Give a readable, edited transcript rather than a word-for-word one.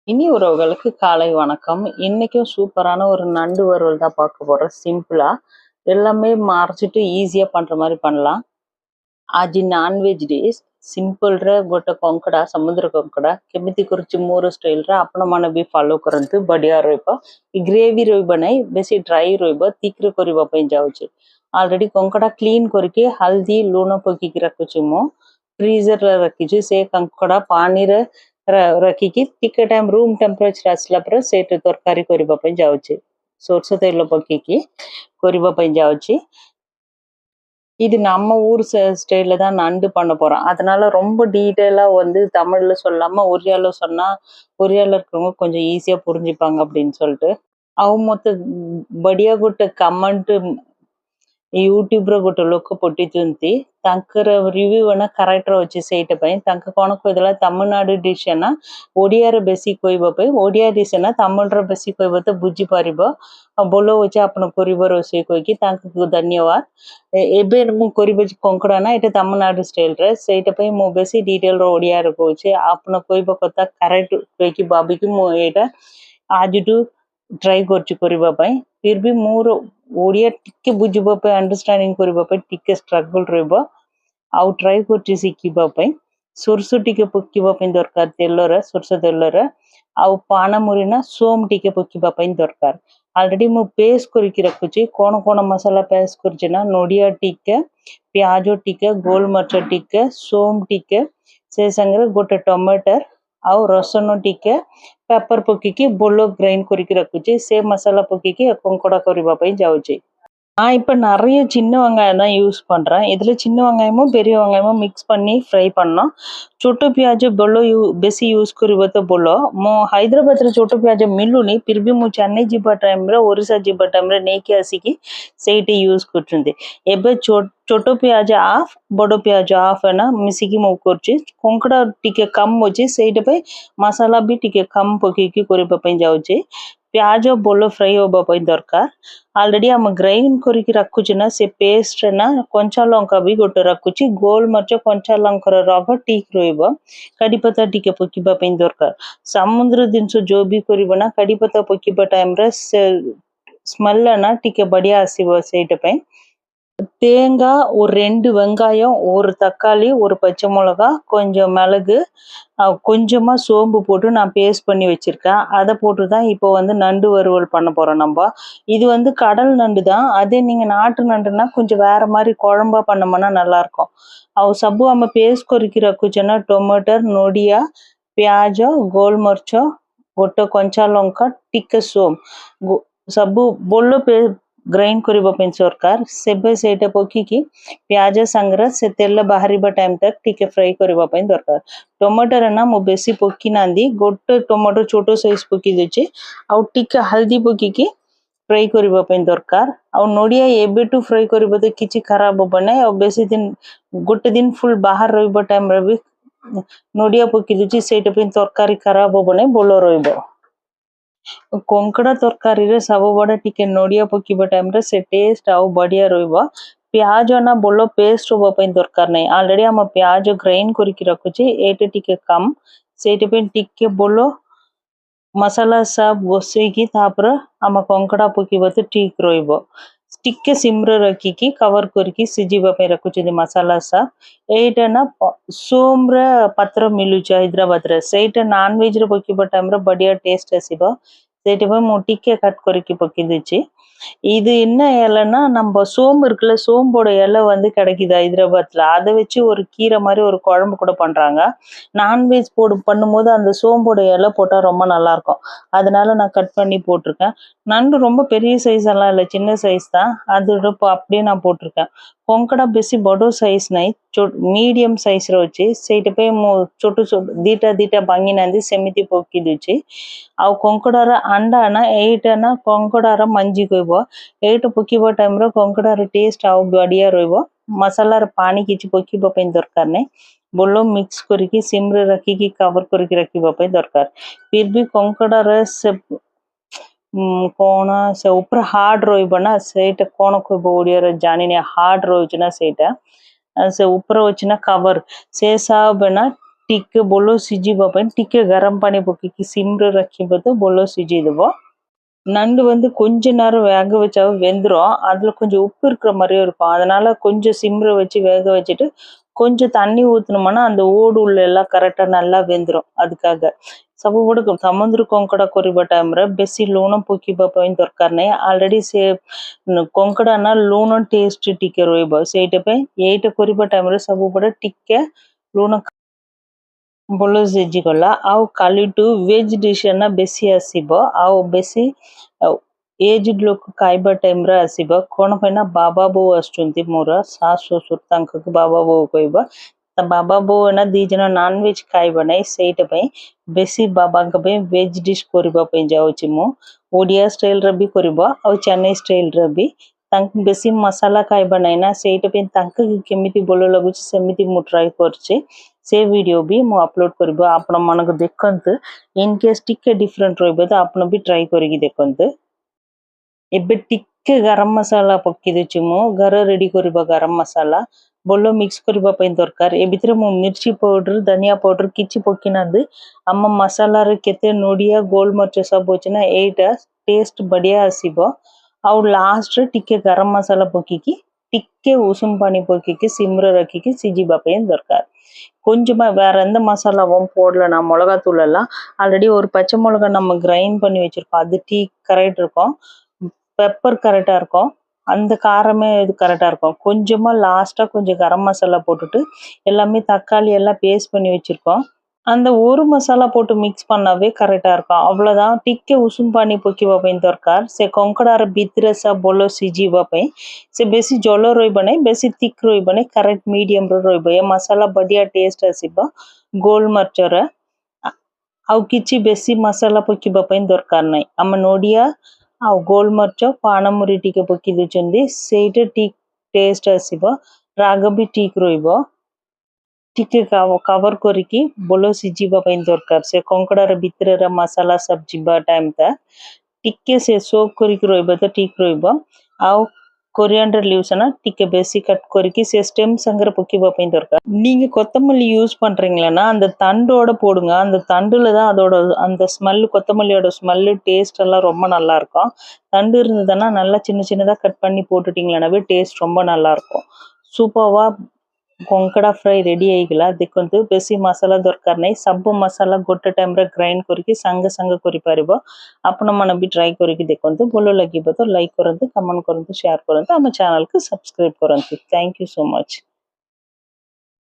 இனி உறவுகளுக்கு காலை வணக்கம். இன்னைக்கும் சூப்பரான ஒரு நண்டு வறுவல் தான் பார்க்க போறோம். சிம்பிளா எல்லாமே மறைச்சிட்டு ஈஸியா பண்ற மாதிரி பண்ணலாம். ଆଜି ନନ୍‌ଭେଜ୍ ଡିଶ୍ ସିମ୍ପଲ୍‌ରେ ଗୋଟେ କଙ୍କଡ଼ା, ସମୁଦ୍ର କଙ୍କଡ଼ା କେମିତି କରୁଛି ମୋର ଷ୍ଟାଇଲ୍‌ରେ ଆପଣମାନେ ବି ଫଲୋ କରନ୍ତୁ, ବଢ଼ିଆ ରହିବ। ଗ୍ରେଭି ରହିବ ନାହିଁ, ବେଶୀ ଡ୍ରାଇ ରହିବ, ଥିକ୍‌ରେ କରିବା ପାଇଁ ଯାଉଛି। ଅଲରେଡ଼ି କଙ୍କଡ଼ା କ୍ଲିନ୍ କରିକି ହଳଦୀ ଲୁଣ ପକେଇକି ରଖୁଛି ମୁଁ ଫ୍ରିଜରରେ ରଖିଛି। ସେ କଙ୍କଡ଼ା ପାଣିରେ ରଖିକି ଟିକେ ଟାଇମ୍ ରୁମ୍ ଟେମ୍ପରେଚର ଆସିଲା ପରେ ସେଇଟା ତରକାରୀ କରିବା ପାଇଁ ଯାଉଛି। ସୋରିଷ ତେଲ ପକେଇକି କରିବା ପାଇଁ ଯାଉଛି। இது நம்ம ஊர் ஸ்டைல்ல தான் நண்டு பண்ண போறோம். அதனால ரொம்ப டீட்டெயிலா வந்து தமிழ்ல சொல்லாம ஒரியால சொன்னா ஒரியால இருக்கிறவங்க கொஞ்சம் ஈஸியா புரிஞ்சுப்பாங்க அப்படின்னு சொல்லிட்டு. ଆଉ ମତେ ବଢିଆ ଗୋଟେ କମେଣ୍ଟ ୟୁଟ୍ୟୁବରେ ଗୋଟେ ଲୋକ ପଠେଇଛନ୍ତି, ତାଙ୍କର ରିଭ୍ୟୁ ନା କ୍ୟାରେକ୍ଟର ଅଛି ସେଇଟା ପାଇଁ। ତାଙ୍କ କ'ଣ କହିଦେଲା, ତାମିଲନାଡୁ ଡିଶ୍ ନା ଓଡ଼ିଆରେ ବେଶୀ କହିବା ପାଇଁ, ଓଡ଼ିଆ ଡିଶ୍ ନା ତାମିଲରେ ବେଶୀ କହିବ ତ ବୁଝିପାରିବ, ଭଲ ଅଛି ଆପଣ କରିବ ରୋଷେଇ କହିକି ତାଙ୍କୁ ଧନ୍ୟବାଦ। ଏବେ ମୁଁ କରିବ କଙ୍କଡ଼ା ନା ଏଇଟା ତାମିଲନାଡୁ ଷ୍ଟାଇଲରେ, ସେଇଟା ପାଇଁ ମୁଁ ବେଶୀ ଡିଟେଲର ଓଡ଼ିଆରେ କହୁଛି। ଆପଣ କହିବା କଥା କରେକ୍ଟ କହିକି ଭାବିକି ମୁଁ ଏଇଟା ଆଜିଠୁ ଟ୍ରାଏ କରୁଛି କରିବା ପାଇଁ। ଫିର୍ ବି ମୋର ଓଡ଼ିଆ ଟିକେ ବୁଝିବା ପାଇଁ, ଅଣ୍ଡରଷ୍ଟାଣ୍ଡିଂ କରିବା ପାଇଁ ଟିକେ ଷ୍ଟ୍ରଗଲ୍ ରହିବ। ଆଉ ଟ୍ରାଏ କରୁଛି ଶିଖିବା ପାଇଁ। ସୋରିଷ ଟିକେ ପକେଇବା ପାଇଁ ଦରକାର ତେଲରେ, ସୋରିଷ ତେଲରେ। ଆଉ ପାନମୁରି ନା ସୋମ୍ ଟିକେ ପକେଇବା ପାଇଁ ଦରକାର। ଅଲରେଡ଼ି ମୁଁ ପେଷ୍ଟ କରିକି ରଖୁଛି। କ'ଣ କ'ଣ ମସଲା ପେଷ୍ଟ କରୁଛି ନା ନଡ଼ିଆ ଟିକେ, ପିଆଜ ଟିକେ, ଗୋଲମରିଚ ଟିକେ, ସୋମ୍ ଟିକେ, ସେ ସାଙ୍ଗରେ ଗୋଟେ ଟମାଟର ଆଉ ରସୁଣ ଟିକେ, ପେପର ପକେଇକି ଭଲ ଗ୍ରାଇଣ୍ଡ କରିକି ରଖୁଛି। ସେ மசாலா பக்கிக்கு கொங்கடா କରିବା ପାଇଁ ଯାଉଛି। நான் இப்போ நிறைய சின்ன வெங்காயம் தான் யூஸ் பண்ணுறேன்। இதில் சின்ன வெங்காயமும் பெரிய வெங்காயமும் மிக்ஸ் பண்ணி ஃப்ரை பண்ணோம்। ଛୋଟ ପିଆଜ ଭଲ ବେଶୀ ୟୁଜ୍ କରିବ ତ ଭଲ। ମୁଁ ହାଇଦ୍ରାବାଦରେ ଛୋଟ ପିଆଜ ମିଳୁନି, ଫିର୍ ବି ମୁଁ ଚେନ୍ନାଇ ଯିବା ଟାଇମ୍ରେ, ଓଡ଼ିଶା ଯିବା ଟାଇମ୍ରେ ନେଇକି ଆସିକି ସେଇଠି ୟୁଜ୍ କରୁଛନ୍ତି। ଏବେ ଛୋଟ ପିଆଜ ହାଫ୍, ବଡ଼ ପିଆଜ ହାଫ୍ ନା ମିଶିକି ମୁଁ କରୁଛି। କଙ୍କଡ଼ା ଟିକେ କମ୍ ଅଛି, ସେଇଟା ପାଇଁ ମସଲା ବି ଟିକେ କମ୍ ପକେଇକି କରିବା ପାଇଁ ଯାଉଛି। ପିଆଜ ଭଲ ଫ୍ରାଇ ହେବା ପାଇଁ ଦରକାର। ଅଲରେଡ଼ି ଆମେ ଗ୍ରାଇଣ୍ଡ କରିକି ରଖୁଛୁ ନା ସେ ପେଷ୍ଟରେ ନା କଞ୍ଚା ଲଙ୍କା ବି ଗୋଟେ ରଖୁଛି। ଗୋଲମରିଚ, କଞ୍ଚା ଲଙ୍କାର ରଗ ଠିକ୍ ରହିବ। କଢ଼ିପତ୍ତା ଟିକେ ପକେଇବା ପାଇଁ ଦରକାର। ସମୁଦ୍ର ଜିନିଷ ଯୋଉ ବି କରିବ ନା କଢ଼ିପତ୍ତା ପକେଇବା ଟାଇମ୍ରେ ସେ ஸ்மெல்ல ना ଟିକେ ବଢ଼ିଆ ଆସିବ ସେଇଟା ପାଇଁ। தேங்காய், ஒரு 2 வெங்காயம், ஒரு தக்காளி, ஒரு பச்சை மிளகா, கொஞ்சம் மிளகு, கொஞ்சமாக சோம்பு போட்டு நான் பேஸ்ட் பண்ணி வச்சுருக்கேன்। அதை போட்டு தான் இப்போ வந்து நண்டு வறுவல் பண்ண போகிறோம் நம்ம। இது வந்து கடல் நண்டு தான்। அதே நீங்கள் நாட்டு நண்டுனா கொஞ்சம் வேறு மாதிரி குழம்பா பண்ணோம்னா நல்லாயிருக்கும்। ଆଉ ସବୁ ଆମେ ପେଷ୍ଟ କରିକି ରଖୁଛେ ନା ଟମାଟର, ନଡ଼ିଆ, ପିଆଜ, ଗୋଲମରିଚ, ଗୋଟେ କଞ୍ଚା ଲଙ୍କା, ଟିକେ ସୋମ୍, ସବୁ ଭଲ ଗ୍ରାଇଣ୍ଡ କରିବା ପାଇଁ ଦରକାର। ସେବେ ସେଇଟା ପକେଇକି ପିଆଜ ସାଙ୍ଗରେ ସେ ତେଲ ବାହାରିବା ଟାଇମ୍ ତକ୍ ଟିକେ ଫ୍ରାଏ କରିବା ପାଇଁ ଦରକାର। ଟମାଟର ନା ମୁଁ ବେଶୀ ପକେଇ ନାହାନ୍ତି, ଗୋଟେ ଟମାଟୋ ଛୋଟ ସାଇଜ୍ ପକେଇ ଦେଉଛି। ଆଉ ଟିକେ ହଳଦୀ ପକେଇକି ଫ୍ରାଏ କରିବା ପାଇଁ ଦରକାର। ଆଉ ନଡ଼ିଆ ଏବେଠୁ ଫ୍ରାଏ କରିବ ତ କିଛି ଖରାପ ହେବ ନାହିଁ। ଆଉ ବେଶୀ ଦିନ, ଗୋଟେ ଦିନ ଫୁଲ୍ ବାହାର ରହିବା ଟାଇମ୍ରେ ବି ନଡ଼ିଆ ପକେଇ ଦେଉଛି, ସେଇଟା ପାଇଁ ତରକାରୀ ଖରାପ ହେବ ନାହିଁ, ଭଲ ରହିବ। କଙ୍କଡ଼ା ତରକାରୀରେ ସବୁବେଳେ ଟିକେ ନଡ଼ିଆ ପକେଇବା ଟାଇମ୍ରେ ସେ ଟେଷ୍ଟ ଆଉ ବଢ଼ିଆ ରହିବ। ପିଆଜ ନା ଭଲ ପେଷ୍ଟ ହେବା ପାଇଁ ଦରକାର ନାହିଁ। ଅଲରେଡ଼ି ଆମ ପିଆଜ ଗ୍ରାଇଣ୍ଡ କରିକି ରଖୁଛି, ଏଇଟା ଟିକେ କମ୍, ସେଇଟା ପାଇଁ ଟିକେ ଭଲ ମସଲା ସବୁ ବସେଇକି ତାପରେ ଆମ କଙ୍କଡ଼ା ପକେଇବା ତ ଠିକ୍ ରହିବ। ଟିକେ ସିମ୍ରେ ରଖିକି କଭର କରିକି ସିଝିବା ପାଇଁ ରଖୁଛନ୍ତି ମସଲା ସବୁ। ଏଇଟା ନା ସୋମ୍ରେ ପତ୍ର ମିଳୁଛି ହାଇଦ୍ରାବାଦରେ, ସେଇଟା ନନ୍‌ଭେଜ୍ରେ ପକେଇବା ଟାଇମ୍ରେ ବଢ଼ିଆ ଟେଷ୍ଟ ଆସିବ। ସେଇଥିପାଇଁ ମୁଁ ଟିକେ கட் କରିକି பக்கி வச்சு। இது என்ன இலைன்னா, நம்ம சோம்பு இருக்குல்ல, சோம்போட இலை வந்து கிடைக்குது ஹைதராபாத்தில், அதை வச்சு ஒரு கீரை மாதிரி ஒரு குழம்பு கூட பண்ணுறாங்க। நான்வெஜ் பண்ணும்போது அந்த சோம்போட இலை போட்டால் ரொம்ப நல்லாயிருக்கும், அதனால நான் கட் பண்ணி போட்டிருக்கேன்। நண்டு ரொம்ப பெரிய சைஸ் எல்லாம் இல்லை, சின்ன சைஸ் தான், அது அப்படியே நான் போட்டிருக்கேன்। କଙ୍କଡ଼ା ବେଶୀ ବଡ଼ ସାଇଜ୍ ନାହିଁ, ମିଡ଼ିୟମ୍ ସାଇଜ୍ର ଅଛି, ସେଇଟା ପାଇଁ ମୁଁ ଛୋଟ ଛୋଟ ଦୁଇଟା ଦୁଇଟା ଭାଙ୍ଗିନାହାନ୍ତି ସେମିତି ପକେଇ ଦେଉଛି। ଆଉ କଙ୍କଡ଼ାର ଅଣ୍ଡା ନା ଏଇଟା ନା କଙ୍କଡ଼ାର ମଞ୍ଜି କହିବ, ଏଇଟା ପକେଇବା ଟାଇମ୍ରେ କଙ୍କଡ଼ାର ଟେଷ୍ଟ ଆଉ ବଢ଼ିଆ ରହିବ। ମସଲାର ପାଣି କିଛି ପକେଇବା ପାଇଁ ଦରକାର ନାହିଁ, ଭଲ ମିକ୍ସ କରିକି ସିମ୍ରେ ରଖିକି କଭର କରିକି ରଖିବା ପାଇଁ ଦରକାର। ଫିର୍ ବି କଙ୍କଡ଼ାର ସେ କ'ଣ ସେ ଉପରେ ହାର୍ଡ଼ ରହିବ ନା, ସେଇଟା କ'ଣ କହିବ ଓଡ଼ିଆରେ ଜାଣିନି, ହାର୍ଡ଼ ରହୁଛି ନା ସେଇଟା, ସେ ଉପରେ ଅଛି ନା କଭର, ସେ ସବୁ ନା ଟିକେ ବୋଲ ସିଝିବା ପାଇଁ ଟିକେ ଗରମ ପାଣି ପକେଇକି ସିମ୍ରେ ରଖିବ ତ ବୋଲ ସିଝିଦେବ। நண்டு வந்து கொஞ்ச நேரம் வேக வச்சாவே வெந்துரும். அதுல கொஞ்சம் உப்பு இருக்கிற மாதிரியும் இருக்கும். அதனால கொஞ்சம் சிம்ல வச்சு வேக வச்சுட்டு கொஞ்சம் தண்ணி ஊத்துனோம்னா அந்த ஓடு உள்ள எல்லாம் கரெக்டா நல்லா வெந்துரும். அதுக்காக ସବୁବେଳେ ସମୁଦ୍ର କଙ୍କଡା କରିବା ଟାଇମରେ ବେଶୀ ଲୁଣ ପକେଇବା ପାଇଁ ଦରକାର ନାହିଁ। ଅଲରେଡି ସେ କଙ୍କଡା ନା ଲୁଣ ଟେଷ୍ଟ ଟିକେ ରହିବ, ସେଇଟା ପାଇଁ ଏଇଟା କରିବା ଟାଇମରେ ସବୁବେଳେ ଟିକେ ଲୁଣ ଭଲ ସିଝିଗଲା। ଆଉ କାଲିଠୁ ଭେଜ ଡିଶ ନା ବେଶୀ ଆସିବ, ଆଉ ବେଶୀ ଏଜ୍ ଲୋକ ଖାଇବା ଟାଇମରେ ଆସିବ। କଣ ପାଇଁ ନା ବାବା ବୋଉ ଆସୁଛନ୍ତି, ମୋର ଶାଶୁ ଶ୍ୱଶୁର, ତାଙ୍କୁ ବାବା ବୋଉ କହିବା। ତା ବାବା ବୋଉ ନା ଦି ଜଣ ନନଭେଜ ଖାଇବା ନାହିଁ, ସେଇଟା ପାଇଁ ବେଶୀ ବାବାଙ୍କ ପାଇଁ ଭେଜ ଡିଶ କରିବା ପାଇଁ ଯାଉଛି ମୁଁ। ଓଡ଼ିଆ ଷ୍ଟାଇଲରେ ବି କରିବ ଆଉ ଚେନ୍ନାଇ ଷ୍ଟାଇଲରେ ବି। ତାଙ୍କୁ ବେଶୀ ମସଲା ଖାଇବା ନାହିଁ ନା, ସେଇଟା ପାଇଁ ତାଙ୍କୁ କେମିତି ଭଲ ଲାଗୁଛି ସେମିତି ମୁଁ ଟ୍ରାଏ କରିଛି। ସେ ଭିଡ଼ିଓ ବି ମୁଁ ଅପଲୋଡ଼ କରିବ, ଆପଣମାନଙ୍କୁ ଦେଖନ୍ତୁ। ଇନ୍ କେସ୍ ଟିକେ ଡିଫରେଣ୍ଟ ରହିବ ତ ଆପଣ ବି ଟ୍ରାଏ କରିକି ଦେଖନ୍ତୁ। ଏବେ ଟିକେ ଗରମ ମସଲା ପକେଇ ଦେଉଛି ମୁଁ, ଘରେ ରେଡି କରିବା ଗରମ ମସଲା ଭଲ ମିକ୍ସ କରିବା ପାଇଁ ଦରକାର। ଏ ଭିତରେ ମୁଁ ମିର୍ଚି ପାଉଡର, ଧନିଆ ପାଉଡର କିଛି ପକେଇ ନାହାନ୍ତି। ଆମ ମସଲାରେ କେତେ ନଡ଼ିଆ ଗୋଲମରିଚ ସବୁ ଅଛି ନା, ଏଇଟା ଟେଷ୍ଟ ବଢିଆ ଆସିବ। ଆଉ ଲାଷ୍ଟରେ ଟିକେ ଗରମ ମସଲା ପକେଇକି ଟିକେ ଉଷୁମ ପାଣି பக்கி சிம்ல ரக்கிக்கு சிஜிபா பையன் தர்க்கார். கொஞ்சமா வேற எந்த மசாலாவும் போடல, நான் மிளகாத்தூள் எல்லாம் ஆல்ரெடி ஒரு பச்சை மிளகா நம்ம கிரைண்ட் பண்ணி வச்சிருக்கோம், அது டீ கரெக்ட் இருக்கும், பெப்பர் கரெக்டா இருக்கும், அந்த காரமே இது கரெக்டா இருக்கும்। கொஞ்சமா லாஸ்டா கொஞ்சம் கரம் மசாலா போட்டுட்டு எல்லாமே தக்காளி எல்லாம் பேஸ்ட் பண்ணி வச்சிருக்கோம், அந்த ஒரு மசாலா போட்டு மிக்ஸ் பண்ணாவே கரெக்டா இருக்கும்। அவ்வளவுதான்। ଟିକେ ଉଷୁମ ପାଣି ପକେଇବା ପାଇଁ ଦରକାର। ସେ କଙ୍କଡାର ଭିତରେ ସବୁ ଭଲ ସିଝିବା ପାଇଁ। ସେ ବେଶୀ ଜଳ ରହିବ ନାହିଁ, ବେଶୀ thick ରହିବ ନାହିଁ, କରେକ୍ଟ ମିଡିୟମରେ ରହିବ। ଏ ମସଲା ବଢିଆ ଟେଷ୍ଟ ଆସିବ ଗୋଲମରିଚର। ଆଉ କିଛି ବେଶୀ ମସଲା ପକେଇବା ପାଇଁ ଦରକାର ନାହିଁ। ଆମ ନଡ଼ିଆ ଆଉ ଗୋଲମରିଚ ପାନମୁରି ଟିକେ ପକେଇ ଦେଇଛନ୍ତି, ସେଇଟା ଠିକ ଟେଷ୍ଟ ଆସିବ, ରାଗ ବି ଠିକ ରହିବ। ଟିକେ କଭର କରିକି ଭଲ ସିଝିବା ପାଇଁ ଦରକାର। ସେ କଙ୍କଡାର ଭିତରେ ମସଲା ସବୁ ଯିବା ଟାଇମଟା ଟିକେ ସେ ସୋକ୍ କରିକି ରହିବ ତ ଠିକ ରହିବ। ଆଉ கொரியாண்டர் லீவ்ஸ் ଟିକେ ବେଶୀ கட் କରିକି ସେ ஸ்டெம் சங்கர பக்கிவா ପାଇଁ ଦରକାର। நீங்க கொத்தமல்லி யூஸ் பண்றீங்களா அந்த தண்டோட போடுங்க, அந்த தண்டுல தான் அதோட அந்த ஸ்மெல், கொத்தமல்லியோட ஸ்மெல் டேஸ்ட் எல்லாம் ரொம்ப நல்லா இருக்கும்। தண்டு இருந்ததுன்னா நல்லா சின்ன சின்னதா கட் பண்ணி போட்டுட்டீங்களாவே டேஸ்ட் ரொம்ப நல்லா இருக்கும்। சூப்பர்வா କଙ୍କଡା ଫ୍ରାଏ ରେଡି ହେଇଗଲା। ଦେଖନ୍ତୁ ବେଶୀ ମସଲା ଦରକାର ନାହିଁ, ସବୁ ମସଲା ଗୋଟେ ଟାଇମରେ ଗ୍ରାଇଣ୍ଡ କରିକି ସାଙ୍ଗେ ସାଙ୍ଗେ କରିପାରିବ। ଆପଣମାନେ ବି ଟ୍ରାଏ କରିକି ଦେଖନ୍ତୁ, ଭଲ ଲାଗିବ ତ ଲାଇକ୍ କରନ୍ତୁ, କମେଣ୍ଟ କରନ୍ତୁ, ସେୟାର କରନ୍ତୁ, ଆମ ଚ୍ୟାନେଲକୁ ସବସ୍କ୍ରାଇବ କରନ୍ତୁ। Thank you so much.